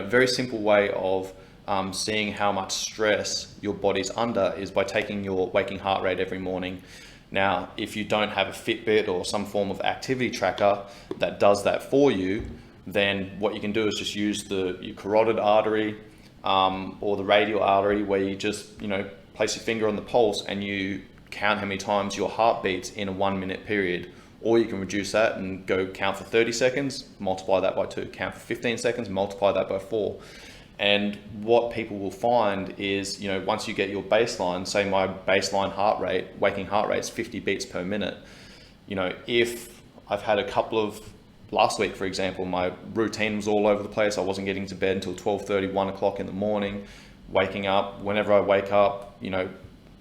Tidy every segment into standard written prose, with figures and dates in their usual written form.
very simple way of seeing how much stress your body's under is by taking your waking heart rate every morning. Now, if you don't have a Fitbit or some form of activity tracker that does that for you, then what you can do is just use your carotid artery or the radial artery, where you just place your finger on the pulse and you count how many times your heart beats in a 1 minute period. Or you can reduce that and go count for 30 seconds, multiply that by 2, count for 15 seconds, multiply that by 4. And what people will find is, once you get your baseline, say my baseline heart rate, waking heart rate is 50 beats per minute. If I've had a couple of, last week, for example, my routine was all over the place. I wasn't getting to bed until 12:30, 1 o'clock in the morning, waking up, whenever I wake up,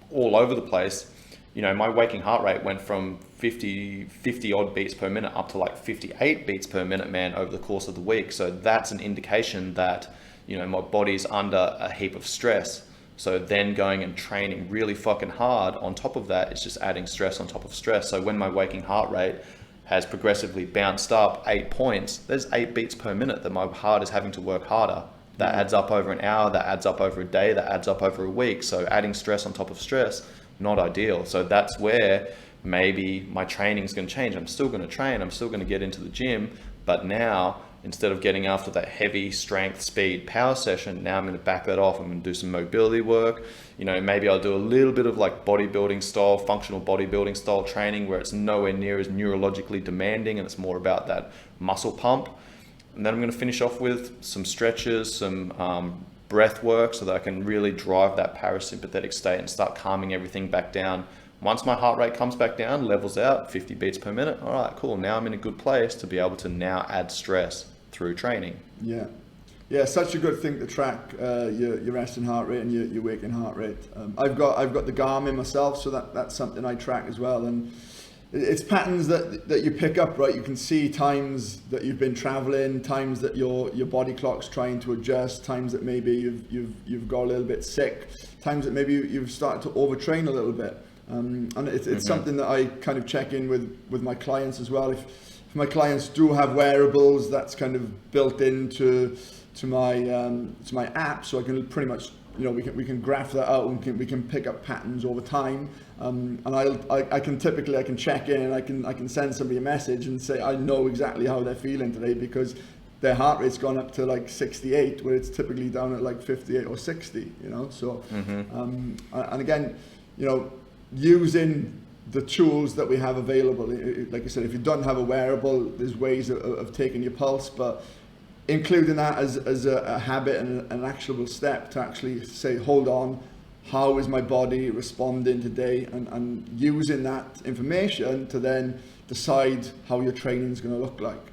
all over the place. My waking heart rate went from 50 odd beats per minute up to like 58 beats per minute, man, over the course of the week. So that's an indication that, my body's under a heap of stress. So then going and training really fucking hard on top of that is just adding stress on top of stress. So when my waking heart rate has progressively bounced up 8 points, there's 8 beats per minute that my heart is having to work harder. That adds up over an hour, that adds up over a day, that adds up over a week. So adding stress on top of stress, not ideal. So that's where maybe my training is going to change. I'm still going to train, I'm still going to get into the gym, but now instead of getting after that heavy strength, speed, power session, now I'm going to back that off. I'm going to do some mobility work. Maybe I'll do a little bit of like bodybuilding style, functional bodybuilding style training, where it's nowhere near as neurologically demanding and it's more about that muscle pump. And then I'm going to finish off with some stretches, some breath work, so that I can really drive that parasympathetic state and start calming everything back down. Once my heart rate comes back down, levels out, 50 beats per minute, all right, cool. Now I'm in a good place to be able to now add stress through training. Yeah, such a good thing to track your resting heart rate and your waking heart rate. I've got the Garmin myself, so that's something I track as well. And it's patterns that you pick up, right? You can see times that you've been traveling, times that your body clock's trying to adjust, times that maybe you've got a little bit sick, times that maybe you've started to overtrain a little bit. And it's something that I kind of check in with my clients as well. If my clients do have wearables, that's kind of built into my app, so I can pretty much, we can graph that out and we can pick up patterns over time. And I can check in and I can send somebody a message and say I know exactly how they're feeling today, because their heart rate's gone up to like 68, where it's typically down at like 58 or 60. So and again, using the tools that we have available. Like I said, if you don't have a wearable, there's ways of taking your pulse, but including that as a habit and an actionable step to actually say, hold on, how is my body responding today? And using that information to then decide how your training is going to look like.